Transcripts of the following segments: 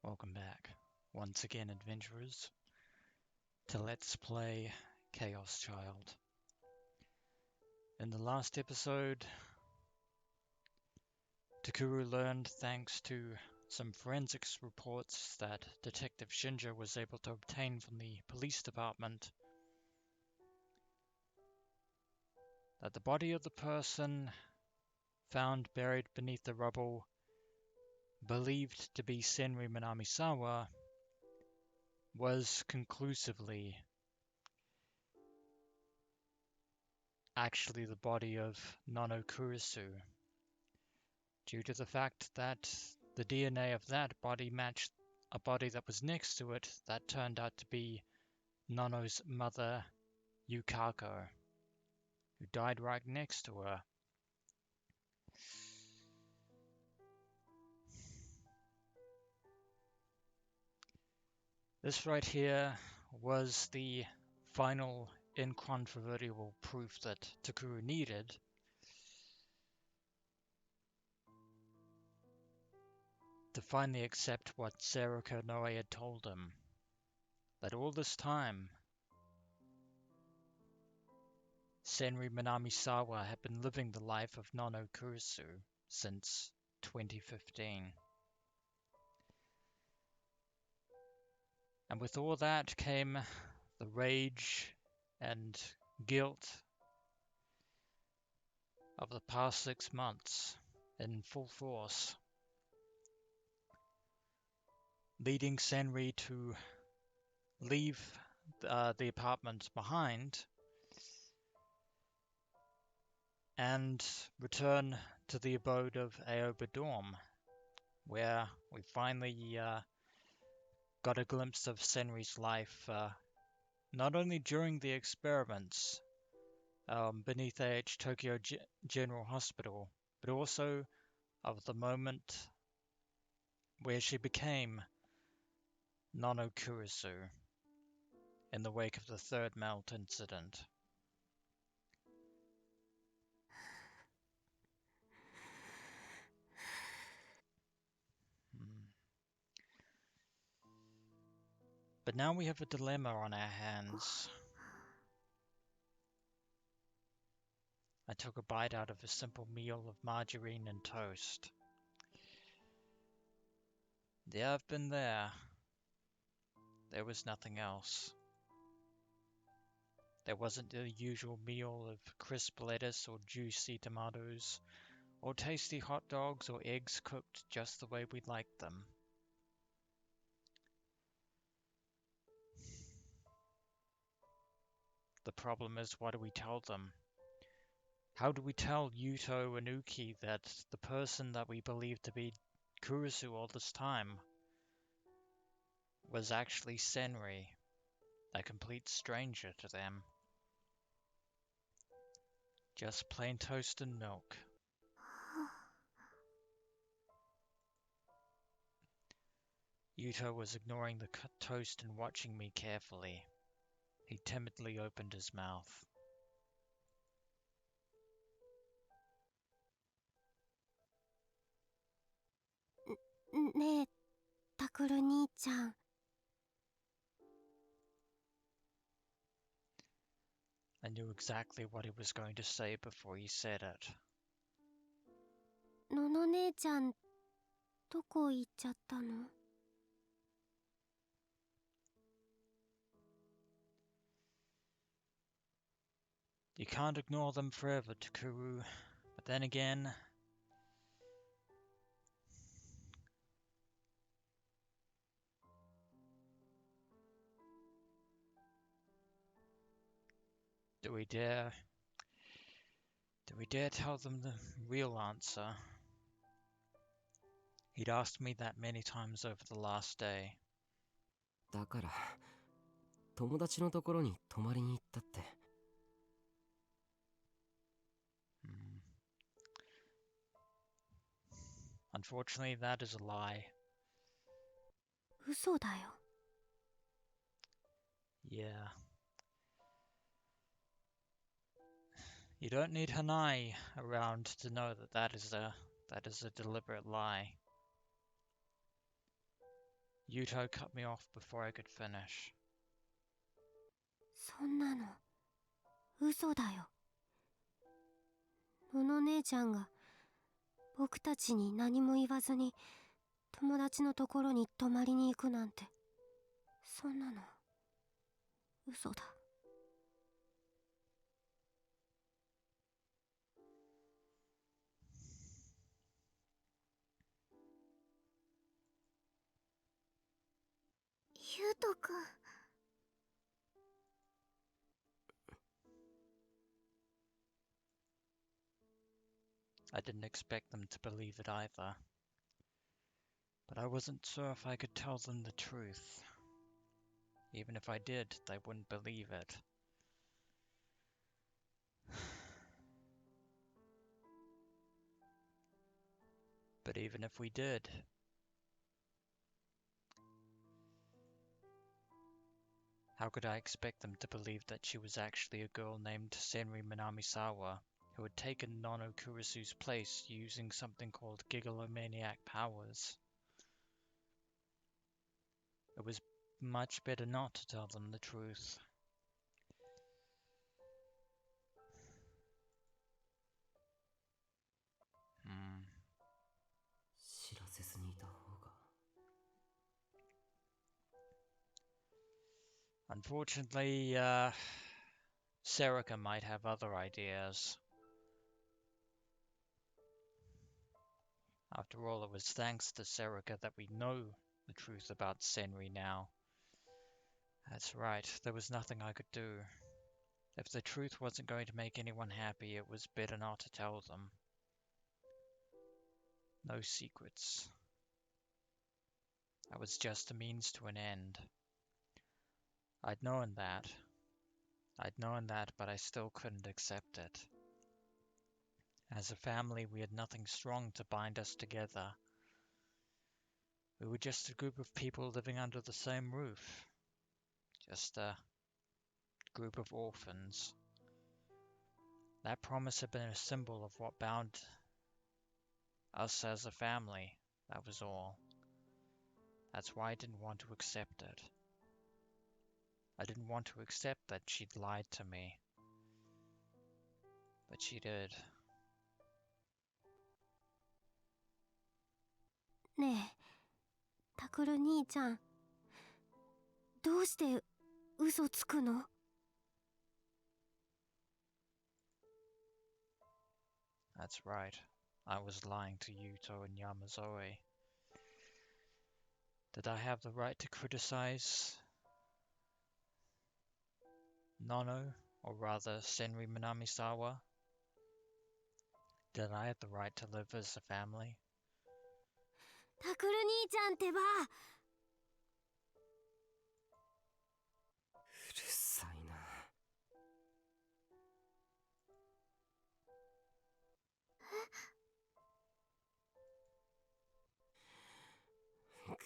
Welcome back, once again, adventurers, to Let's Play ChäoS Child. In the last episode, Takuru learned, thanks to some forensics reports that Detective Shinja was able to obtain from the police department, that the body of the person found buried beneath the rubble, believed to be Senri Minamisawa, was conclusively actually the body of Nono Kurusu, due to the fact that the DNA of that body matched a body that was next to it that turned out to be Nono's mother, Yukako, who died right next to her. This right here was the final incontrovertible proof that Takuru needed to finally accept what Sarah Konoe had told him, that all this time Senri Minamisawa had been living the life of Nono Kurusu since 2015. And with all that came the rage and guilt of the past 6 months in full force, leading Senri to leave the apartment behind and return to the abode of Aoba Dorm, where we finally got a glimpse of Senri's life, not only during the experiments beneath AH Tokyo General Hospital, but also of the moment where she became Nono Kurusu in the wake of the third melt incident. But now we have a dilemma on our hands. I took a bite out of a simple meal of margarine and toast. Yeah, I've been there. There was nothing else. There wasn't the usual meal of crisp lettuce or juicy tomatoes, or tasty hot dogs or eggs cooked just the way we liked them. The problem is, what do we tell them? How do we tell Yuto and Uki that the person that we believed to be Kurusu all this time was actually Senri, a complete stranger to them? Just plain toast and milk. Yuto was ignoring the toast and watching me carefully. He timidly opened his mouth. Ne, Takuru ni-chan. I knew exactly what he was going to say before he said it. Nono ne-chan, doko ichatta no? You can't ignore them forever, Takuru. But then again, do we dare tell them the real answer? He'd asked me that many times over the last day. だから、友達のところに泊まりに行ったって。Unfortunately, that is a lie. 嘘だよ。Yeah. You don't need Hanai around to know that that is a deliberate lie. Yuto cut me off before I could finish. そんなの嘘だよ。のの姉ちゃんが僕たちに何も言わずに友達のところに泊まりに行くなんて、そんなの嘘だ。ゆうとくん。I didn't expect them to believe it either, but I wasn't sure if I could tell them the truth. Even if I did, they wouldn't believe it. But even if we did, how could I expect them to believe that she was actually a girl named Senri Minamisawa, who had taken Nono Kurusu's place using something called gigalomaniac powers? It was much better not to tell them the truth. Hmm. 知らせずにいた方が。 Unfortunately, Serica might have other ideas. After all, it was thanks to Serica that we know the truth about Senri now. That's right, there was nothing I could do. If the truth wasn't going to make anyone happy, it was better not to tell them. No secrets. That was just a means to an end. I'd known that, but I still couldn't accept it. As a family, we had nothing strong to bind us together. We were just a group of people living under the same roof. Just a group of orphans. That promise had been a symbol of what bound us as a family, that was all. That's why I didn't want to accept it. I didn't want to accept that she'd lied to me. But she did. ねえ、タクル兄ちゃん、どうして嘘つくの？ That's right. I was lying to Yuto and Yamazoe. Did I have the right to criticize Nono, or rather Senri Minamisawa? Did I have the right to live as a family? タクル兄ちゃんってば。うるさいな。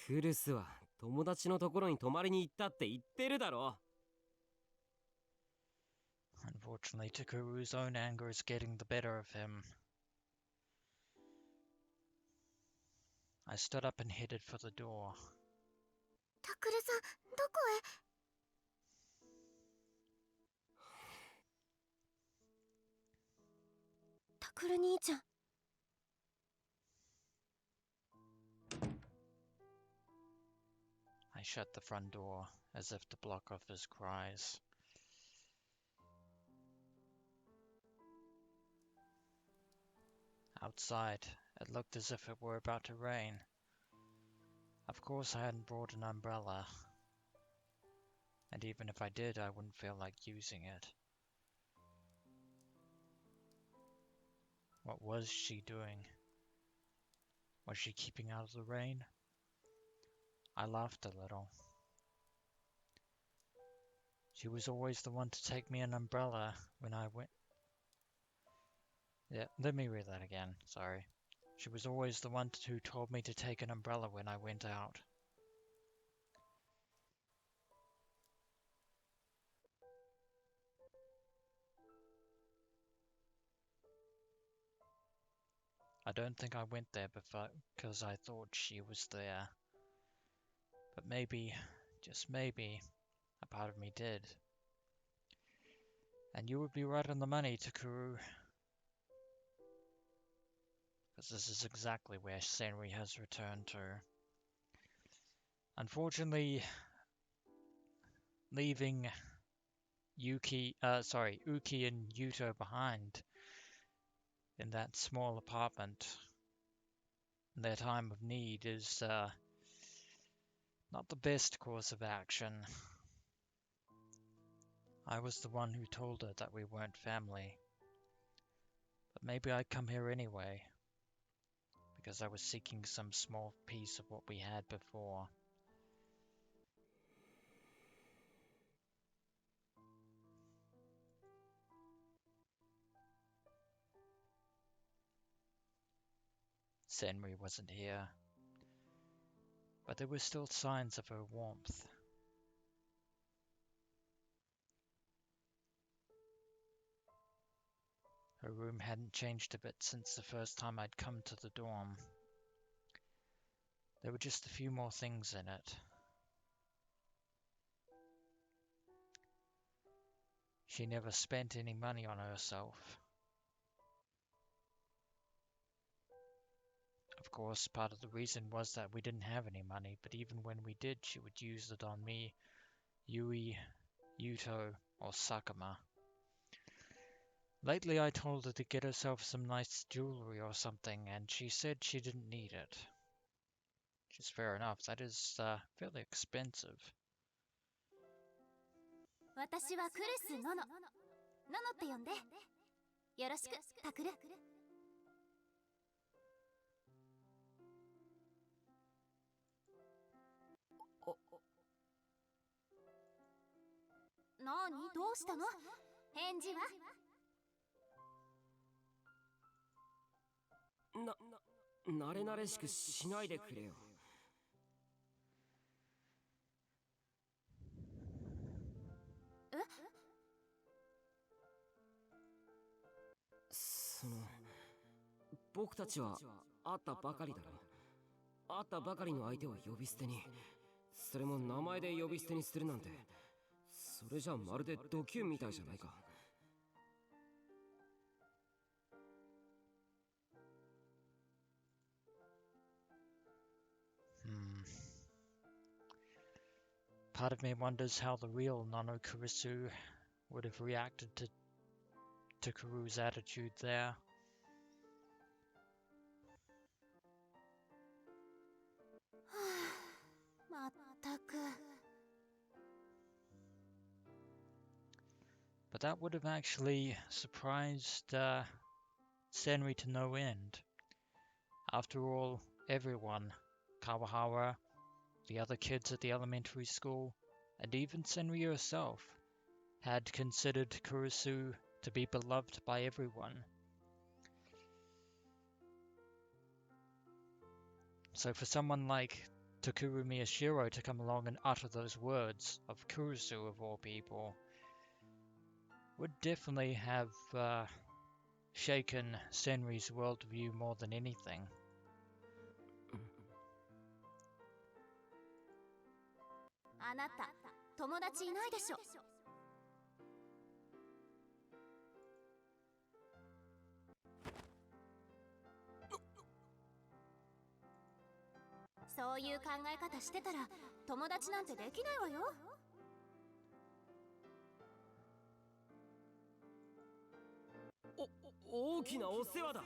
クルスは友達のところに泊まりに行ったって言ってるだろ。 Unfortunately, Takuru's own anger is getting the better of him. I stood up and headed for the door. タクルさん、どこへ？タクル兄ちゃん。I shut the front door, as if to block off his cries. Outside, it looked as if it were about to rain. Of course, I hadn't brought an umbrella. And even if I did, I wouldn't feel like using it. What was she doing? Was she keeping out of the rain? I laughed a little. She was always the one to take me an umbrella when I went... Yeah, let me read that again, sorry. She was always the one who told me to take an umbrella when I went out. I don't think I went there because I thought she was there. But maybe, just maybe, a part of me did. And you would be right on the money, Takuru. Because this is exactly where Senri has returned to. Unfortunately, leaving Uki and Yuto behind in that small apartment in their time of need is not the best course of action. I was the one who told her that we weren't family. But maybe I'd come here anyway, because I was seeking some small piece of what we had before. Senri wasn't here, but there were still signs of her warmth. Her room hadn't changed a bit since the first time I'd come to the dorm. There were just a few more things in it. She never spent any money on herself. Of course, part of the reason was that we didn't have any money, but even when we did, she would use it on me, Yui, Yuto, or Sakuma. Lately I told her to get herself some nice jewelry or something, and she said she didn't need it. Which is fair enough, that is fairly expensive. 私はクルスノノ。ノノって呼んで。よろしく、タクル。なに、どうしたの？返事は？慣れ慣れしくしないでくれよ。え？僕たちは会ったばかりだろ。会ったばかりの相手を呼び捨てに、それも名前で呼び捨てにするなんて、それじゃまるでドキュンみたいじゃないか。Part of me wonders how the real Nono Kurusu would have reacted to Takuru's attitude there. But that would have actually surprised Senri to no end. After all, everyone, Kawahara, the other kids at the elementary school, and even Senri herself, had considered Kurusu to be beloved by everyone. So for someone like Takuru Miyashiro to come along and utter those words of Kurusu of all people would definitely have shaken Senri's worldview more than anything. あなた、友達いないでしょ。そういう考え方してたら友達なんてできないわよ。大きなお世話だ。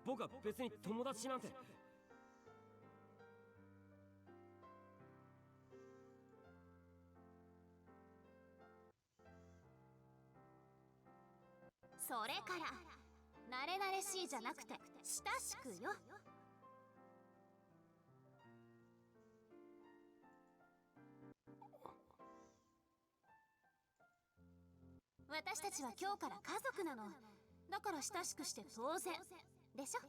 僕は別に友達なんて。それから慣れ慣れしいじゃなくて親しくよ。私たちは今日から家族なの。だから親しくして当然でしょ。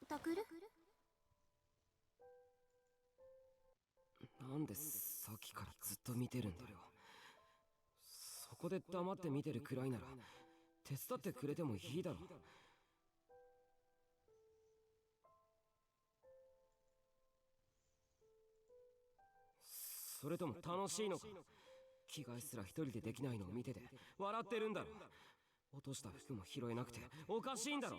タクル？なんでさっきからずっと見てるんだよ。そこで黙って見てるくらいなら手伝ってくれてもいいだろ。それとも楽しいのか？着替えすら一人でできないのを見てて笑ってるんだろ。落とした服も拾えなくておかしいんだろ。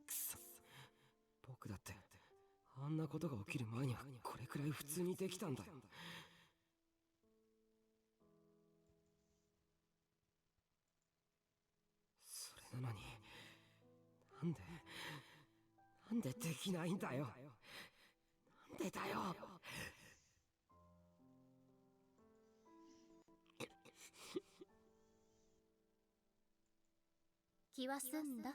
くそ、僕だってあんなことが起きる前にはこれくらい普通にできたんだよ。それなのになんでできないんだよ。なんでだよ。気は済んだ？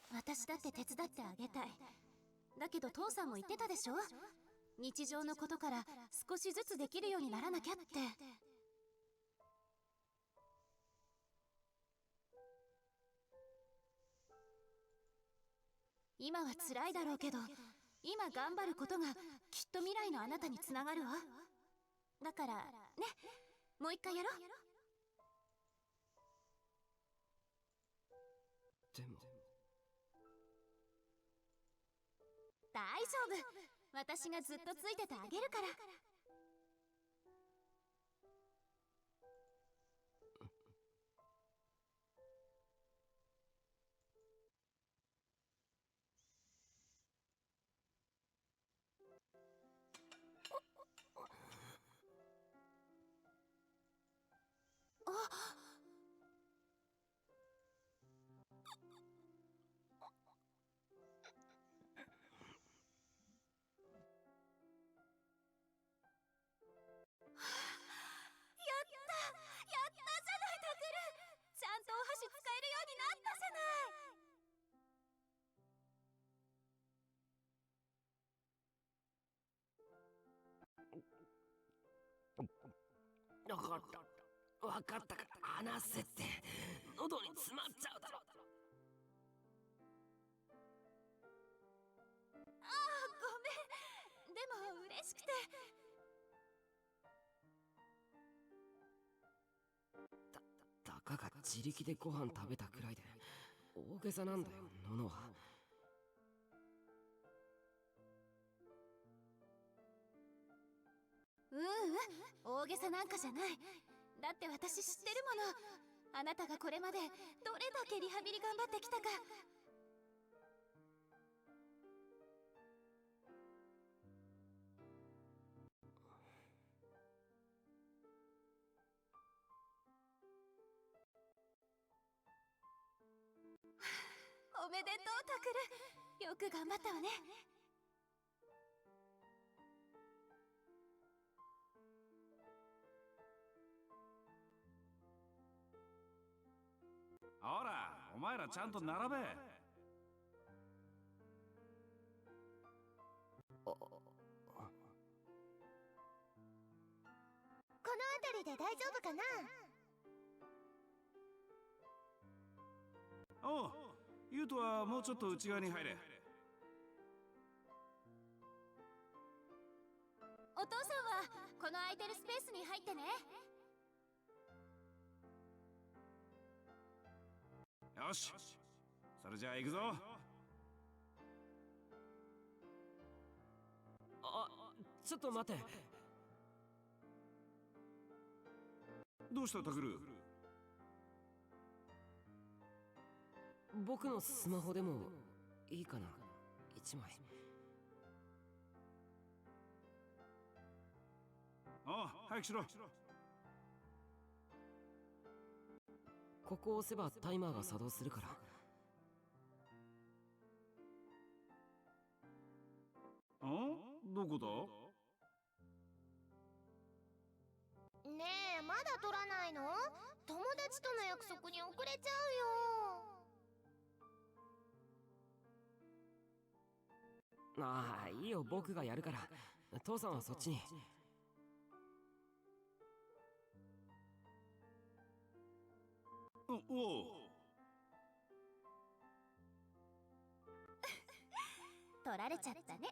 私だって手伝ってあげたい。だけど父さんも言ってたでしょ、日常のことから少しずつできるようにならなきゃって。今は辛いだろうけど、今頑張ることがきっと未来のあなたにつながるわ。だからね、もう一回やろう。でも大丈夫、私がずっとついててあげるから。ちゃんとお箸使えるようになったじゃない。分かったから話せって。喉に詰まっちゃうだろ。ああ、ごめん。でも嬉しくて。たかが自力でご飯食べたくらいで大げさなんだよ、ノノは。大げさなんかじゃない。だって私知ってるもの。あなたがこれまでどれだけリハビリ頑張ってきたか。おめでとう、タクル。よく頑張ったわね。ほら、お前らちゃんと並べ。この辺りで大丈夫かな？おう、ユウトはもうちょっと内側に入れ。お父さんはこの空いてるスペースに入ってね。よし、それじゃあ行くぞ。ちょっと待って。どうしたタクル？僕のスマホでもいいかな、1枚。ああ、早くしろ。ここを押せばタイマーが作動するから。どこだ？ねえ、まだ取らないの？友達との約束に遅れちゃうよ。ああ、いいよ、僕がやるから。父さんはそっちに。おおう。取られちゃったね。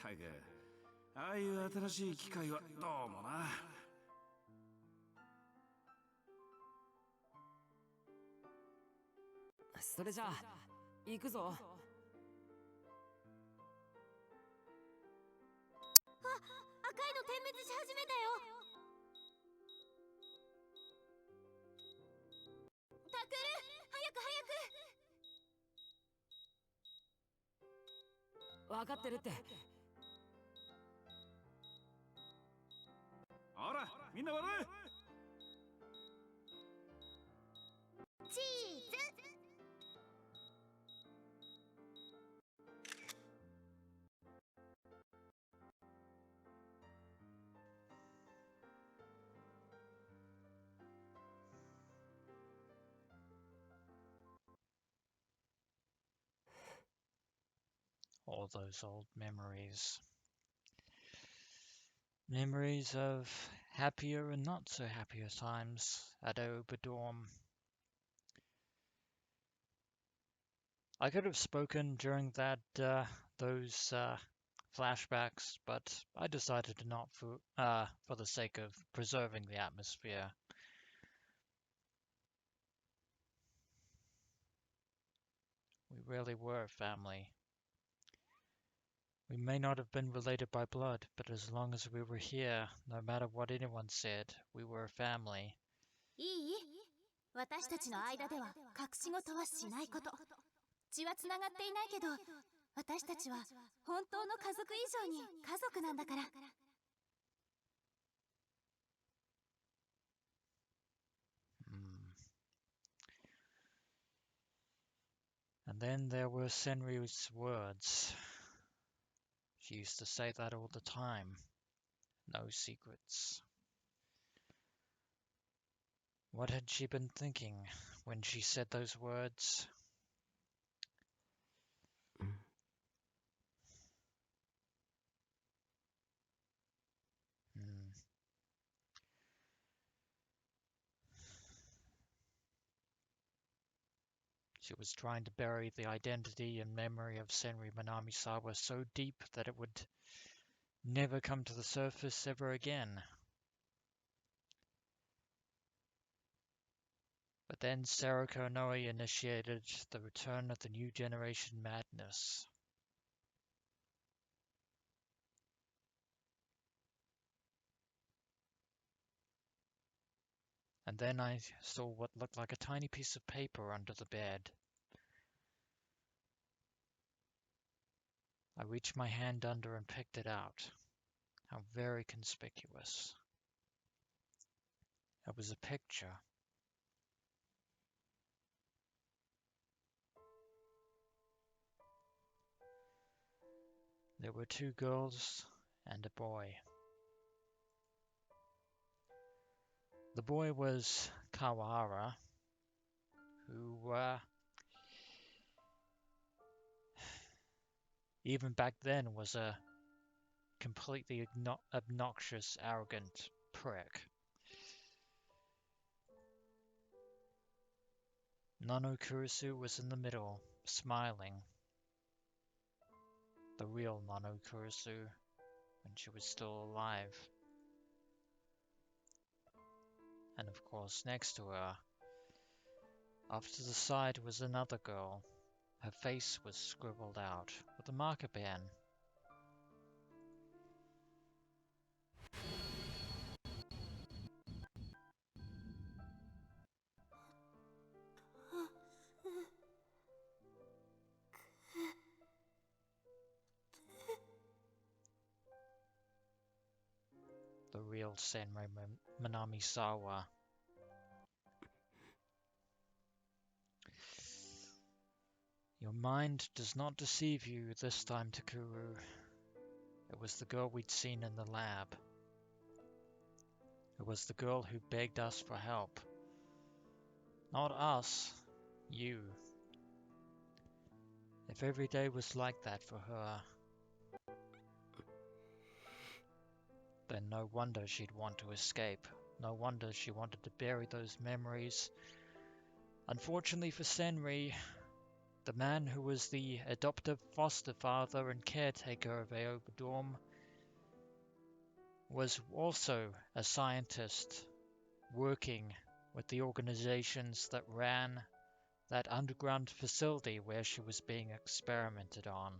たく、ああいう新しい機械はどうもな。それじゃあ行くぞ。赤いの点滅し始めたよ。タクル、早く分かってるって。ほら、みんな割れ。チーズ。All those old memories. Memories of happier and not so happier times at Aoba Dorm. I could have spoken during those flashbacks, but I decided to not for the sake of preserving the atmosphere. We really were family. We may not have been related by blood, but as long as we were here, no matter what anyone said, we were a family. いい？私たちの間では隠し事はしないこと。血はつながっていないけど、私たちは本当の家族以上に家族なんだから。And then there were Senri's words. She used to say that all the time. No secrets. What had she been thinking when she said those words? She was trying to bury the identity and memory of Senri Manami-sawa so deep that it would never come to the surface ever again. But then Sarah Konoe initiated the return of the new generation madness. And then I saw what looked like a tiny piece of paper under the bed. I reached my hand under and picked it out. How very conspicuous. It was a picture. There were two girls and a boy. The boy was Kawahara, who even back then was a completely obnoxious, arrogant prick. Nono Kurusu was in the middle, smiling. The real Nono Kurusu, when she was still alive. And of course, next to her, off to the side, was another girl. Her face was scribbled out with a marker pen. The real Senri Manami-sawa. Your mind does not deceive you this time, Takuru. It was the girl we'd seen in the lab. It was the girl who begged us for help. Not us, you. If every day was like that for her, then no wonder she'd want to escape. No wonder she wanted to bury those memories. Unfortunately for Senri, the man who was the adoptive foster father and caretaker of Aoba Dorm was also a scientist working with the organizations that ran that underground facility where she was being experimented on.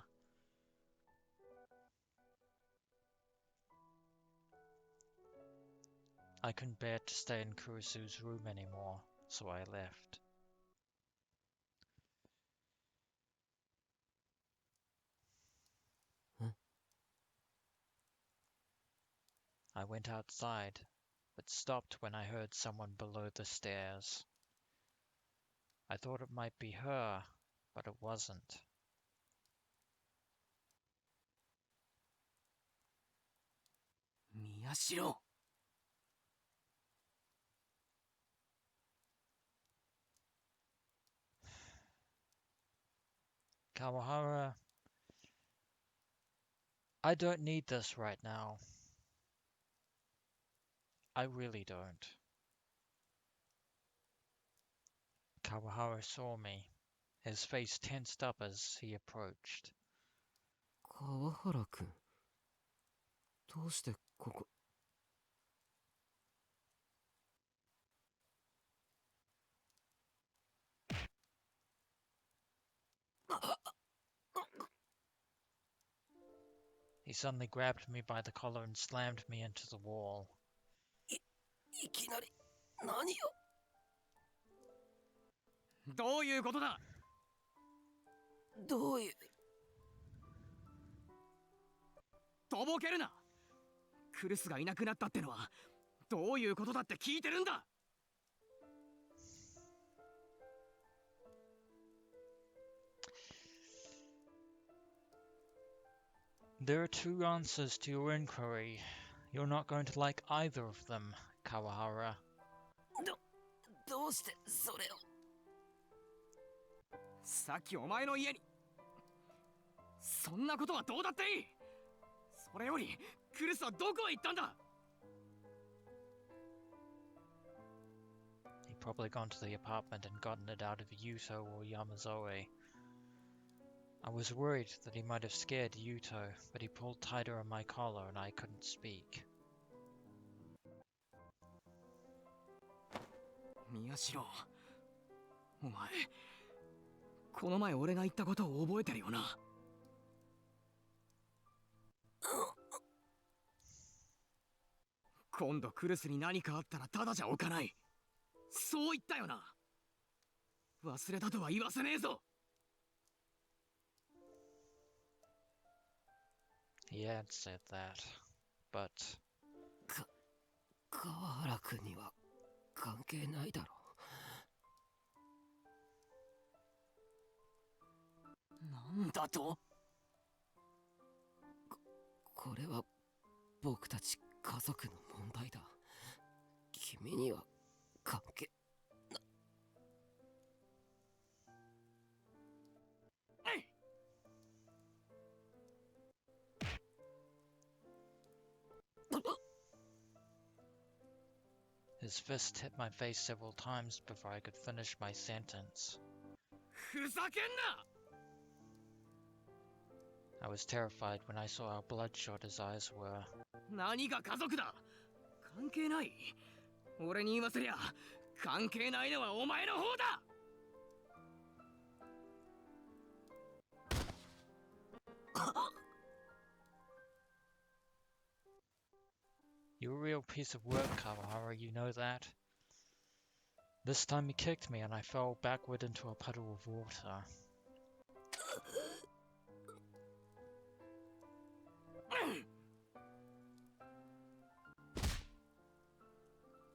I couldn't bear to stay in Kurusu's room anymore, so I left. I went outside, but stopped when I heard someone below the stairs. I thought it might be her, but it wasn't. Miyashiro. Kawahara, I don't need this right now. I really don't. Kawahara saw me. His face tensed up as he approached. Kawahara-kun. どうしてここ... He suddenly grabbed me by the collar and slammed me into the wall. いきなり何よ。どういうことだ。どういう。とぼけるな。クルスがいなくなったってのはどういうことだって聞いてるんだ。There are two answers to your inquiry. You're not going to like either of them, Kawahara. どうしてそれを。さっきお前の家に。そんなことはどうだっていい。それよりクルスはどこへ行ったんだ。He'd probably gone to the apartment and gotten it out of Yuto or Yamazoe. I was worried that he might have scared Yuto, but he pulled tighter on my collar and I couldn't speak. 宮代、お前、この前俺が言ったことを覚えてるよな。今度クルスに何かあったらただじゃおかない。そう言ったよな。忘れたとは言わせねえぞ。He had said that, but... 川原君には関係ないだろう。なんだと？これは僕たち家族の問題だ。君には関係な。His fist hit my face several times before I could finish my sentence. ふざけんな! I was terrified when I saw how bloodshot his eyes were. 何が家族だ? 関係ない。俺に言わせりゃ関係ないのはお前の方だ. You're a real piece of work, Kawahara, you know that? This time he kicked me and I fell backward into a puddle of water.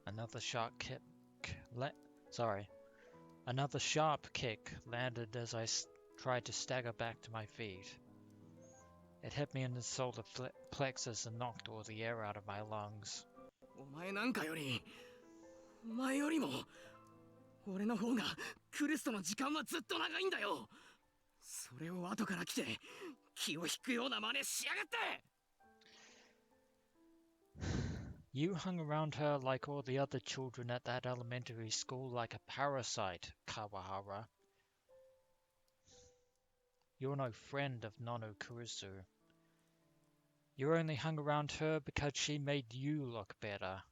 Another sharp kick landed as I tried to stagger back to my feet. It hit me in the solar plexus and knocked all the air out of my lungs. お前なんかより、お前よりも、俺の方がクルスとの時間はずっと長いんだよ。それを後から来て気を引くような真似しやがって。 You hung around her like all the other children at that elementary school like a parasite, Kawahara. You're no friend of Nono Kurusu. You only hung around her because she made you look better.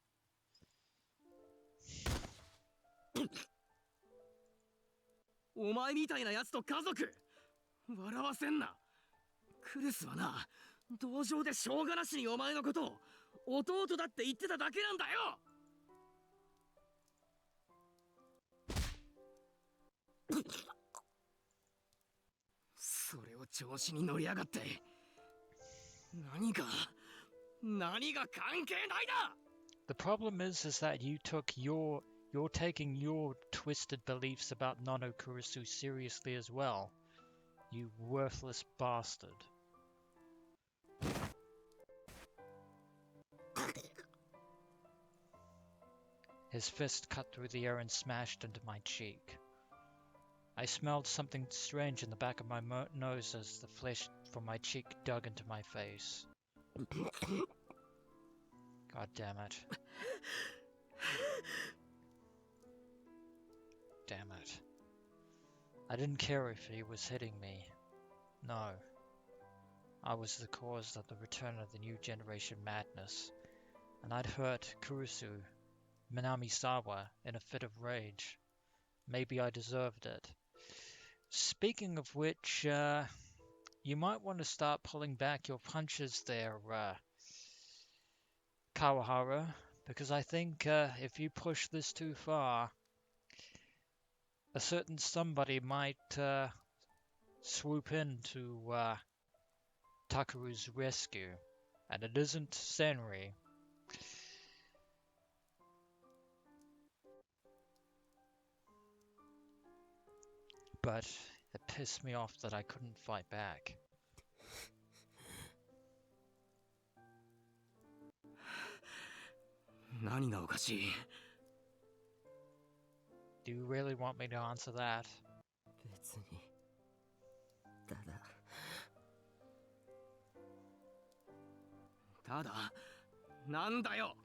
お前みたいなやつと家族笑わせんな。クルスはな、道場でしょうがなしにお前のことを弟だって言ってただけなんだよ。それを調子に乗りやがって何が関係ないだ。 The problem is that you're taking your twisted beliefs about Nono Kurusu seriously as well. You worthless bastard. His fist cut through the air and smashed into my cheek. I smelled something strange in the back of my nose as the flesh from my cheek dug into my face. God damn it. Damn it. I didn't care if he was hitting me. No. I was the cause of the return of the new generation madness, and I'd hurt Kurusu, Minami-sawa, in a fit of rage. Maybe I deserved it. Speaking of which, you might want to start pulling back your punches there, Kawahara, because I think if you push this too far, a certain somebody might swoop in to Takuru's rescue, and it isn't Senri. But it pissed me off that I couldn't fight back. 何がおかしい。 Do you really want me to answer that? 別にただなんだよ。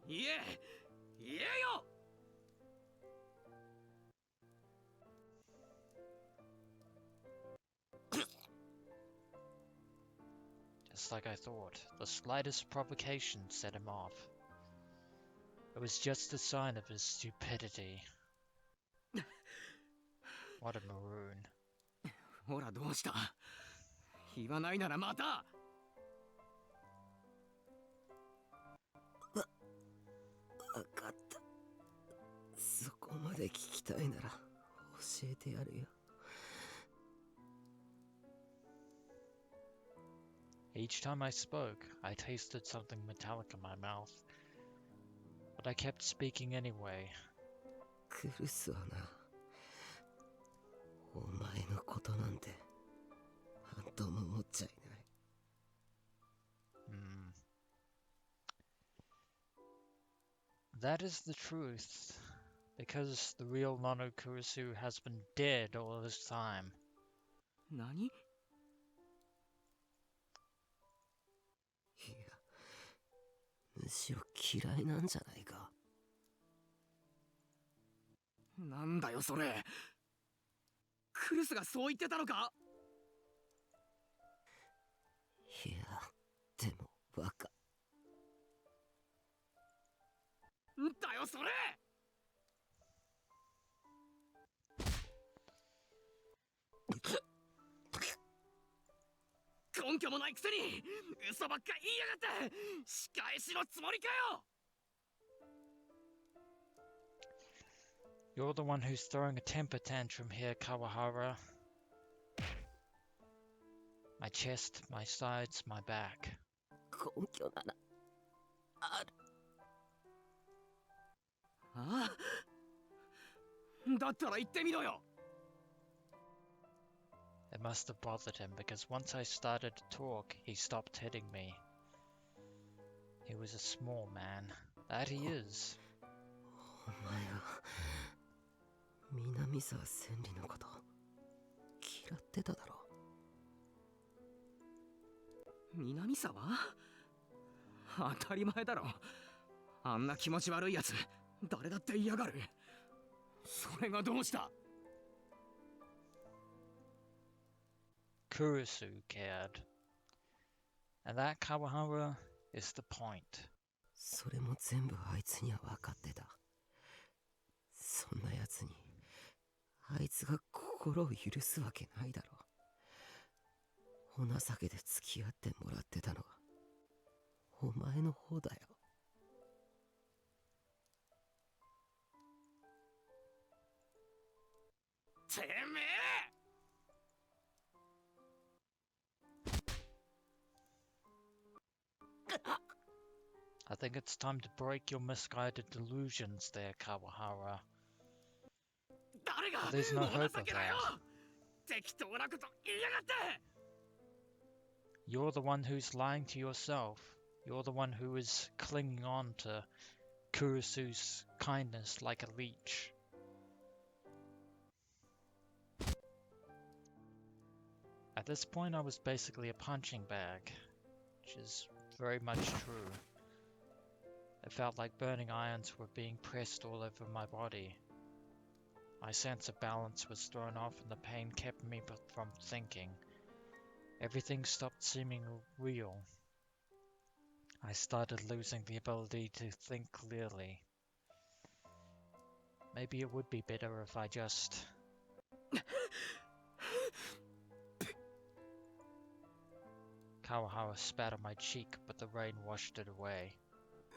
言えよ。 Just like I thought, the slightest provocation set him off. It was just a sign of his stupidity. What a maroon. ほらどうした。言わないならまた。わかった。そこまで聞きたいなら教えてやるよ。 Each time I spoke, I tasted something metallic in my mouth. But I kept speaking anyway. クルスはな、お前のことなんてなんとも思っちゃいない。That is the truth, because the real Nono Kurusu has been dead all this time. 何？いや、むしろ嫌いなんじゃないか。なんだよそれ。クルスがそう言ってたのか？いや、でもバカ。んだよそれ。根拠もないくせに嘘ばっか言いやがって。仕返しのつもりかよ。 You're the one who's throwing a temper tantrum here, Kawahara. My chest, my sides, my back. 根拠ならある。ああ、だったら言ってみろよ。 It must have bothered him because once I started to talk, he stopped hitting me. He was a small man. That he is. お前が南沢千里のこと嫌ってただろ。南沢？当たり前だろ。あんな気持ち悪いやつ誰だって嫌がる。それがどうした？ Kurusu cared. And that Kawahara is the point. それも全部あいつには分かってた。そんなやつにあいつが心を許すわけないだろう。お情けで付き合ってもらってたのはお前の方だよ。てめえI think it's time to break your misguided delusions there, Kawahara. 誰が There's no お hope 情 of けだよ。 that. 適当なこと言いやがって。 You're the one who's lying to yourself. You're the one who is clinging on to Kurusu's kindness like a leech. At this point, I was basically a punching bag, which is very much true. It felt like burning irons were being pressed all over my body. My sense of balance was thrown off and the pain kept me from thinking. Everything stopped seeming real. I started losing the ability to think clearly. Maybe it would be better if I just... Kawahara spat on my cheek, but the rain washed it away.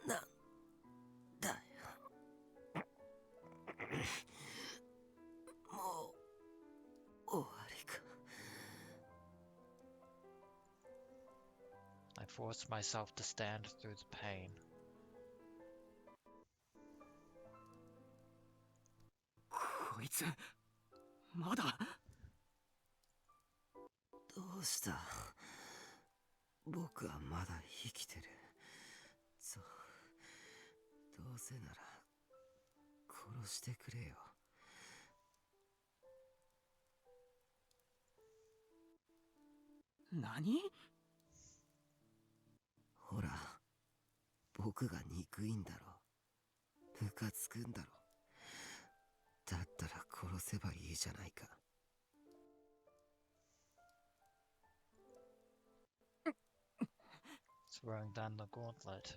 なんだよ。もう終わりか。 I forced myself to stand through the pain. こいつまだ。どうした？僕はまだ生きてる。そう。どうせなら殺してくれよ。何？ほら、僕が憎いんだろ。ムカつくんだろ。だったら殺せばいいじゃないか。Throwing down the gauntlet.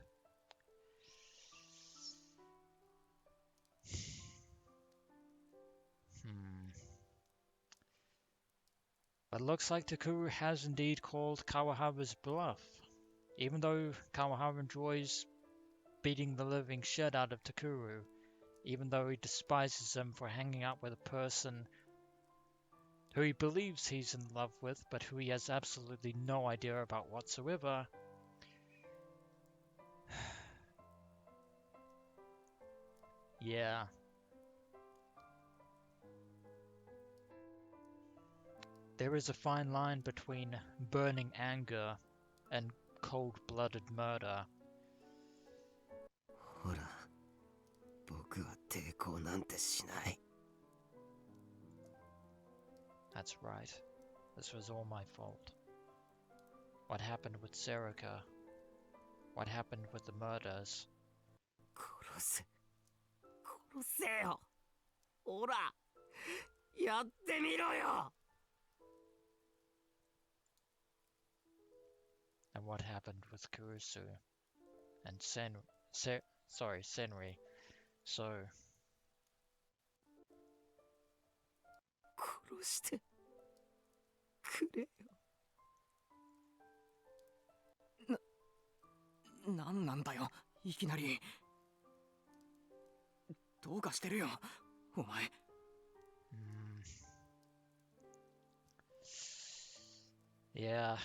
But it looks like Takuru has indeed called Kawahara's bluff. Even though Kawahara enjoys beating the living shit out of Takuru, even though he despises him for hanging out with a person who he believes he's in love with, but who he has absolutely no idea about whatsoever. Yeah. There is a fine line between burning anger and cold-blooded murder. ほら、僕は抵抗なんてしない。 That's right. This was all my fault. What happened with Serica? What happened with the murders? 殺せよ。ほら、やってみろよ。 And what happened with Kurusu? And Senri. So... 殺してくれよ。なんなんだよ、いきなり。どうかしてるよ、お前。Yeah.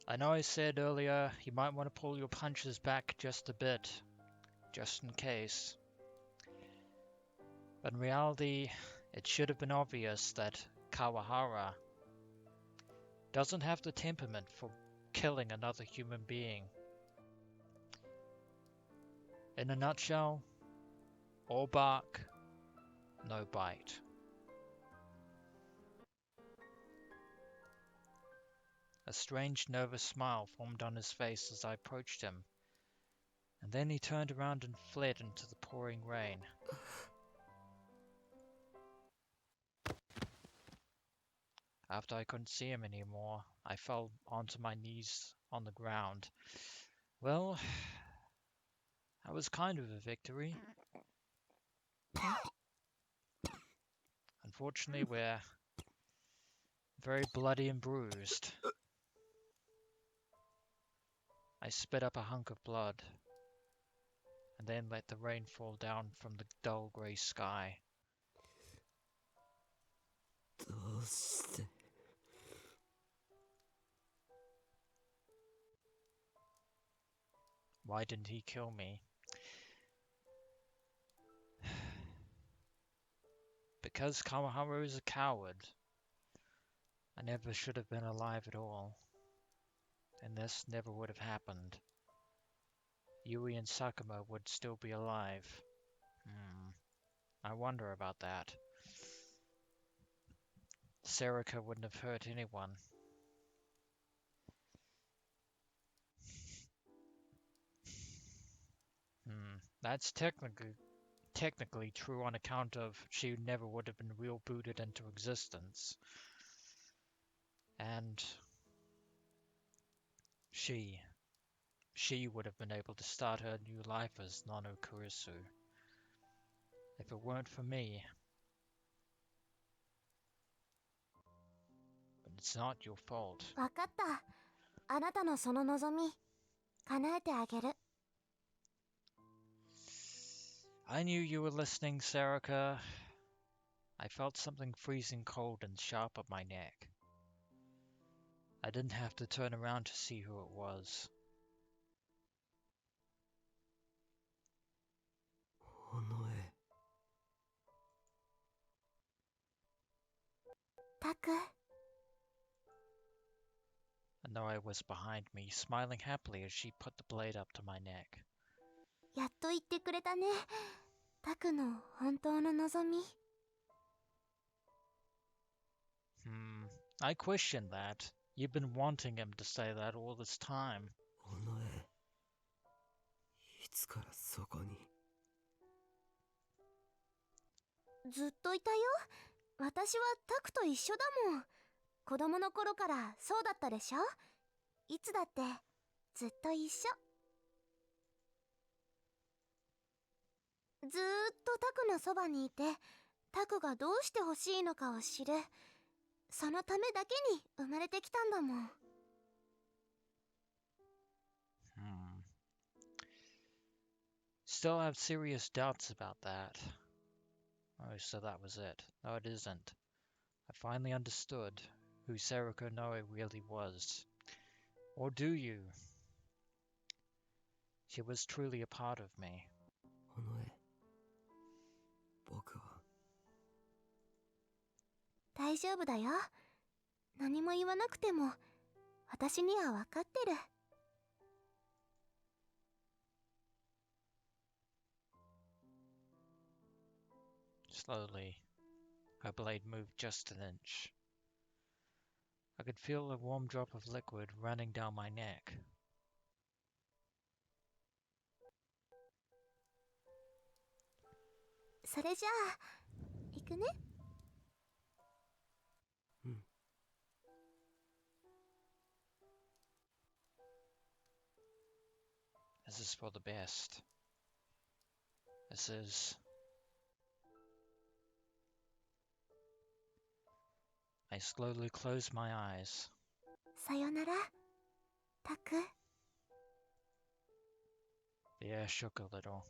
I know I said earlier you might want to pull your punches back just a bit, just in case. But in reality, it should have been obvious that Kawahara doesn't have the temperament for killing another human being. In a nutshell, all bark, no bite. A strange, nervous smile formed on his face as I approached him, and then he turned around and fled into the pouring rain. After I couldn't see him anymore, I fell onto my knees on the ground. Well, that was kind of a victory. Unfortunately, we're very bloody and bruised. I spit up a hunk of blood, and then let the rain fall down from the dull grey sky. どうして Why didn't he kill me? Because Kawahara is a coward. I never should have been alive at all. And this never would have happened. Yui and Sakuma would still be alive. I wonder about that. Serika wouldn't have hurt anyone. That's technically true on account of she never would have been real booted into existence. And she would have been able to start her new life as Nono Kurusu. If it weren't for me. But it's not your fault. わかった。あなたのその望み、叶えてあげる。I knew you were listening, Serika. I felt something freezing cold and sharp up my neck. I didn't have to turn around to see who it was. おのえ タク、 And though I was behind me, smiling happily as she put the blade up to my neck. やっと言ってくれたね。タクの本当の望み。I questioned that. You've been wanting him to say that all this time. おのえいつからそこに ずっといたよ。私はタクと一緒だもん。子供の頃からそうだったでしょ。いつだってずっと一緒。ずーっとタクのそばにいて、タクがどうして欲しいのかを知る。そのためだけに生まれてきたんだもん。Still have serious doubts about that. Oh, so that was it. No, it isn't. I finally understood who Serika Noe really was. Or do you? She was truly a part of me. おのえ僕は大丈夫だよ。何も言わなくても私には分かってる。Slowly, her blade moved just an inch. I could feel a warm drop of liquid running down my neck. それじゃあ行くね。This is for the best. This is... I slowly closed my eyes. さよなら、タク。The air shook a little.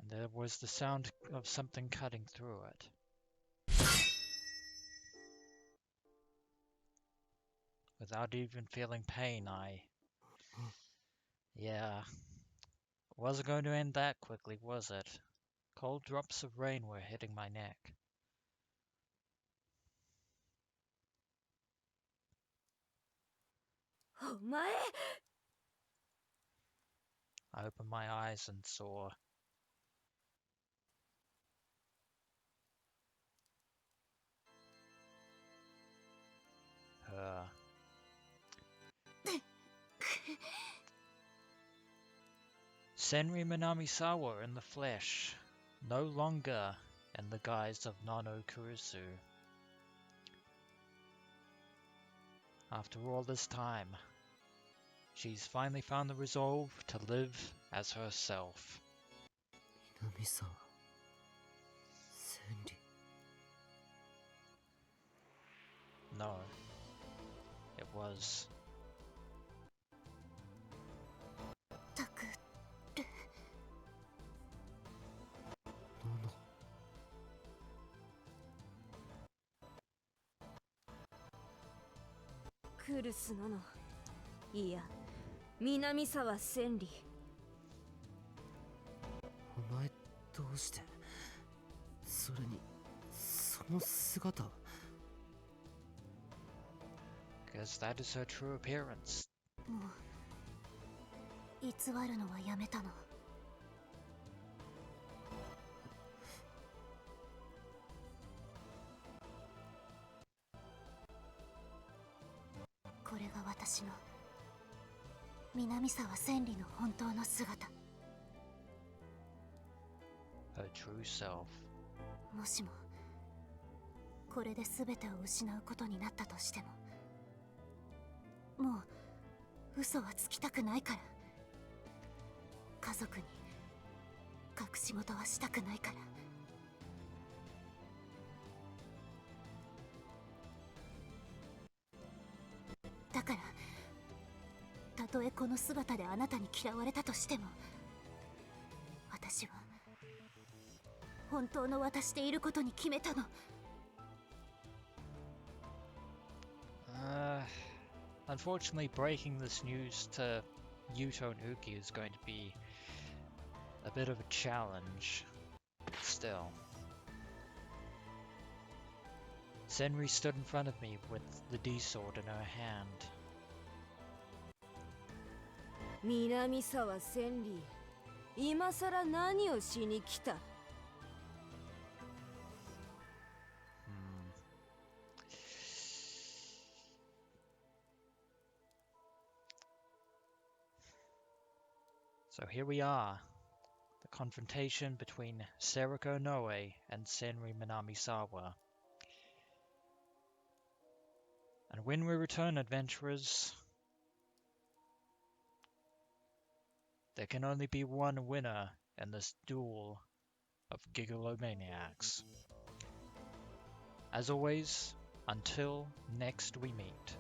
And there was the sound of something cutting through it. Without even feeling pain, Yeah. It wasn't going to end that quickly, was it? Cold drops of rain were hitting my neck. お前、I opened my eyes and saw her. Senri Minamisawa in the flesh, no longer in the guise of Nono Kurusu. After all this time, she's finally found the resolve to live as herself. 南沢千里 No, it was たくるノノクルスノノいや南沢千里お前どうしてそれにその姿 because that is her true appearance. もう偽るのはやめたの。これが私の南沢千里の本当の姿。 Her true self. もしもこれで全てを失うことになったとしても、もう嘘はつきたくないから。家族に隠し事はしたくないから。だからたとえこの姿であなたに嫌われたとしても、私は本当の私でいることに決めたの。Unfortunately, breaking this news to Yuto and Uki is going to be a bit of a challenge. Still. Senri stood in front of me with the D-sword in her hand. 南沢千里今さら何をしに来た So here we are, the confrontation between Seriko Noe and Senri Minamisawa. And when we return, adventurers, there can only be one winner in this duel of Gigolomaniacs. As always, until next we meet.